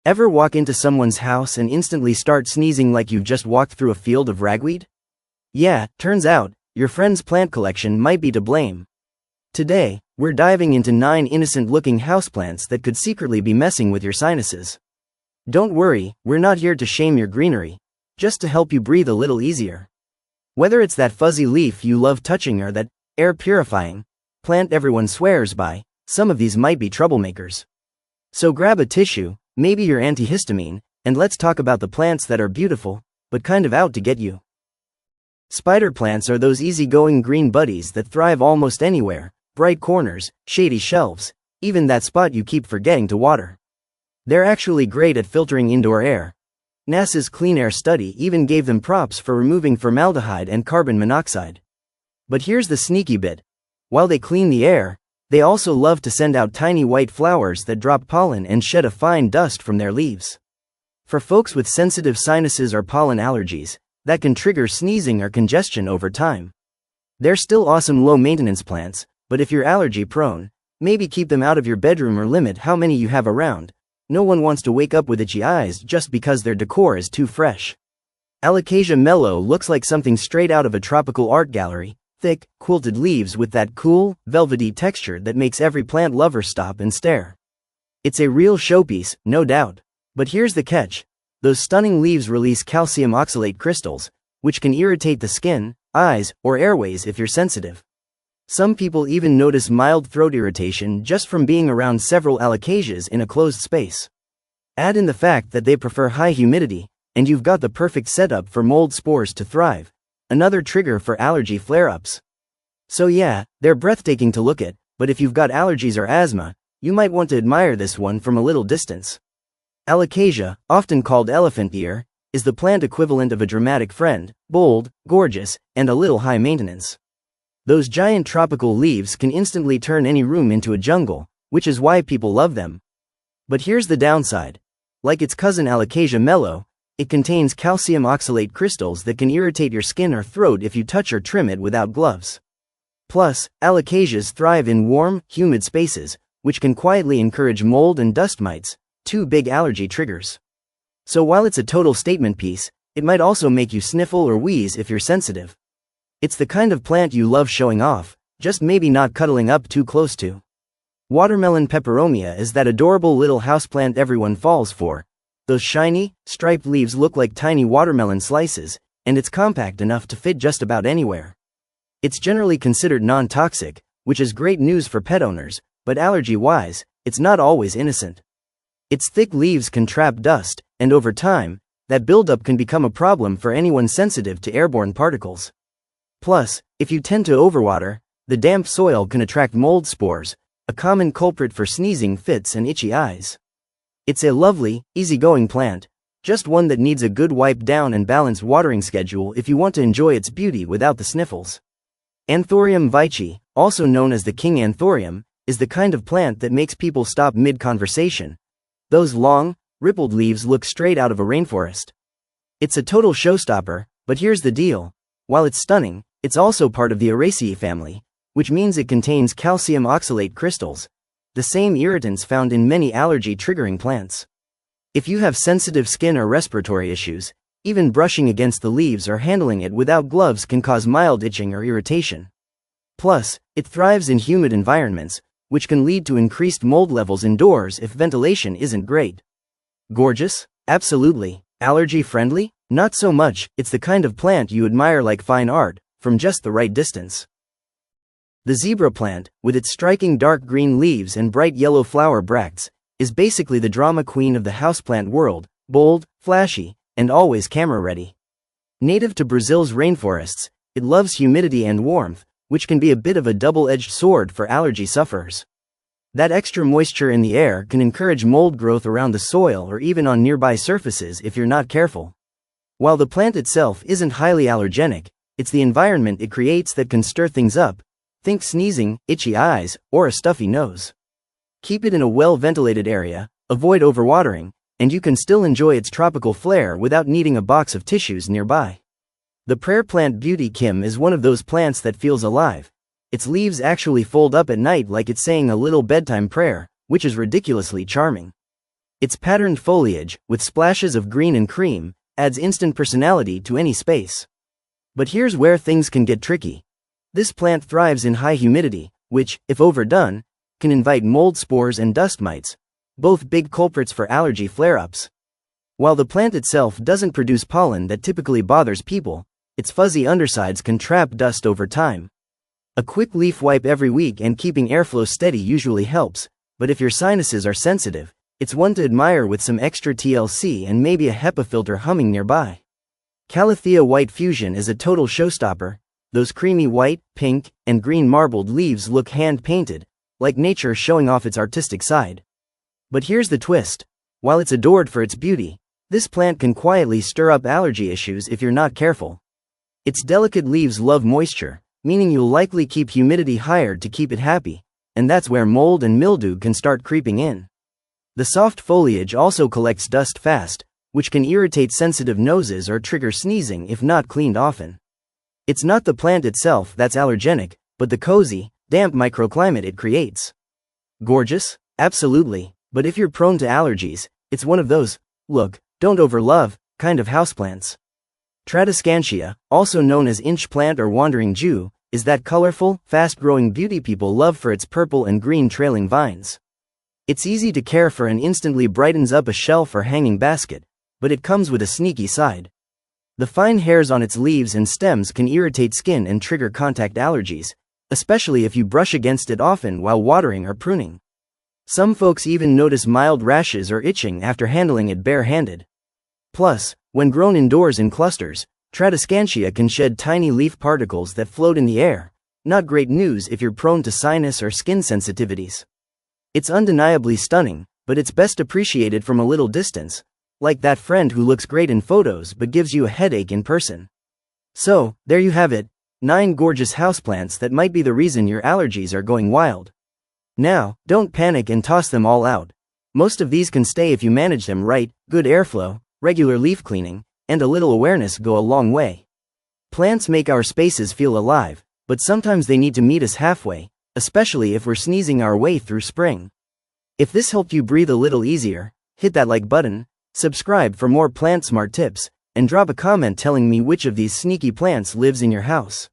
Ever walk into someone's house and instantly start sneezing like you've just walked through a field of ragweed? Yeah, turns out, your friend's plant collection might be to blame. Today, we're diving into 9 innocent-looking houseplants that could secretly be messing with your sinuses. Don't worry, we're not here to shame your greenery, just to help you breathe a little easier. Whether it's that fuzzy leaf you love touching or that air-purifying plant everyone swears by, some of these might be troublemakers. So grab a tissue, maybe your antihistamine, and let's talk about the plants that are beautiful, but kind of out to get you. Spider plants are those easygoing green buddies that thrive almost anywhere, bright corners, shady shelves, even that spot you keep forgetting to water. They're actually great at filtering indoor air. NASA's Clean Air study even gave them props for removing formaldehyde and carbon monoxide. But here's the sneaky bit. While they clean the air, they also love to send out tiny white flowers that drop pollen and shed a fine dust from their leaves. For folks with sensitive sinuses or pollen allergies, that can trigger sneezing or congestion over time. They're still awesome low-maintenance plants, but if you're allergy-prone, maybe keep them out of your bedroom or limit how many you have around. No one wants to wake up with itchy eyes just because their decor is too fresh. Alocasia Melo looks like something straight out of a tropical art gallery. Thick, quilted leaves with that cool, velvety texture that makes every plant lover stop and stare. It's a real showpiece, no doubt. But here's the catch. Those stunning leaves release calcium oxalate crystals, which can irritate the skin, eyes, or airways if you're sensitive. Some people even notice mild throat irritation just from being around several alocasias in a closed space. Add in the fact that they prefer high humidity, and you've got the perfect setup for mold spores to thrive. Another trigger for allergy flare-ups. So yeah, they're breathtaking to look at, but if you've got allergies or asthma, you might want to admire this one from a little distance. Alocasia, often called elephant ear, is the plant equivalent of a dramatic friend, bold, gorgeous, and a little high maintenance. Those giant tropical leaves can instantly turn any room into a jungle, which is why people love them. But here's the downside. Like its cousin Alocasia Melo, it contains calcium oxalate crystals that can irritate your skin or throat if you touch or trim it without gloves. Plus, alocasias thrive in warm, humid spaces, which can quietly encourage mold and dust mites, 2 big allergy triggers. So while it's a total statement piece, it might also make you sniffle or wheeze if you're sensitive. It's the kind of plant you love showing off, just maybe not cuddling up too close to. Watermelon peperomia is that adorable little houseplant everyone falls for. Those shiny, striped leaves look like tiny watermelon slices, and it's compact enough to fit just about anywhere. It's generally considered non-toxic, which is great news for pet owners, but allergy-wise, it's not always innocent. Its thick leaves can trap dust, and over time, that buildup can become a problem for anyone sensitive to airborne particles. Plus, if you tend to overwater, the damp soil can attract mold spores, a common culprit for sneezing fits and itchy eyes. It's a lovely, easygoing plant, just one that needs a good wipe down and balanced watering schedule if you want to enjoy its beauty without the sniffles. Anthurium Veitchii, also known as the king anthurium, is the kind of plant that makes people stop mid-conversation. Those long, rippled leaves look straight out of a rainforest. It's a total showstopper, but here's the deal. While it's stunning, it's also part of the Araceae family, which means it contains calcium oxalate crystals, the same irritants found in many allergy-triggering plants. If you have sensitive skin or respiratory issues, even brushing against the leaves or handling it without gloves can cause mild itching or irritation. Plus, it thrives in humid environments, which can lead to increased mold levels indoors if ventilation isn't great. Gorgeous? Absolutely. Allergy-friendly? Not so much. It's the kind of plant you admire like fine art, from just the right distance. The zebra plant, with its striking dark green leaves and bright yellow flower bracts, is basically the drama queen of the houseplant world, bold, flashy, and always camera-ready. Native to Brazil's rainforests, it loves humidity and warmth, which can be a bit of a double-edged sword for allergy sufferers. That extra moisture in the air can encourage mold growth around the soil or even on nearby surfaces if you're not careful. While the plant itself isn't highly allergenic, it's the environment it creates that can stir things up. Think sneezing, itchy eyes, or a stuffy nose. Keep it in a well-ventilated area, avoid overwatering, and you can still enjoy its tropical flair without needing a box of tissues nearby. The prayer plant Beauty Kim is one of those plants that feels alive. Its leaves actually fold up at night like it's saying a little bedtime prayer, which is ridiculously charming. Its patterned foliage, with splashes of green and cream, adds instant personality to any space. But here's where things can get tricky. This plant thrives in high humidity, which, if overdone, can invite mold spores and dust mites, both big culprits for allergy flare-ups. While the plant itself doesn't produce pollen that typically bothers people, its fuzzy undersides can trap dust over time. A quick leaf wipe every week and keeping airflow steady usually helps, but if your sinuses are sensitive, it's one to admire with some extra TLC and maybe a HEPA filter humming nearby. Calathea white fusion is a total showstopper. Those creamy white, pink, and green marbled leaves look hand-painted, like nature showing off its artistic side. But here's the twist. While it's adored for its beauty, this plant can quietly stir up allergy issues if you're not careful. Its delicate leaves love moisture, meaning you'll likely keep humidity higher to keep it happy, and that's where mold and mildew can start creeping in. The soft foliage also collects dust fast, which can irritate sensitive noses or trigger sneezing if not cleaned often. It's not the plant itself that's allergenic, but the cozy, damp microclimate it creates. Gorgeous? Absolutely, but if you're prone to allergies, it's one of those, look, don't overlove, kind of houseplants. Tradescantia, also known as inch plant or wandering Jew, is that colorful, fast-growing beauty people love for its purple and green trailing vines. It's easy to care for and instantly brightens up a shelf or hanging basket, but it comes with a sneaky side. The fine hairs on its leaves and stems can irritate skin and trigger contact allergies, especially if you brush against it often while watering or pruning. Some folks even notice mild rashes or itching after handling it bare-handed. Plus, when grown indoors in clusters, Tradescantia can shed tiny leaf particles that float in the air, not great news if you're prone to sinus or skin sensitivities. It's undeniably stunning, but it's best appreciated from a little distance, like that friend who looks great in photos but gives you a headache in person. So, there you have it, 9 gorgeous houseplants that might be the reason your allergies are going wild. Now, don't panic and toss them all out. Most of these can stay if you manage them right. Good airflow, regular leaf cleaning, and a little awareness go a long way. Plants make our spaces feel alive, but sometimes they need to meet us halfway, especially if we're sneezing our way through spring. If this helped you breathe a little easier, hit that like button, subscribe for more plant smart tips, and drop a comment telling me which of these sneaky plants lives in your house.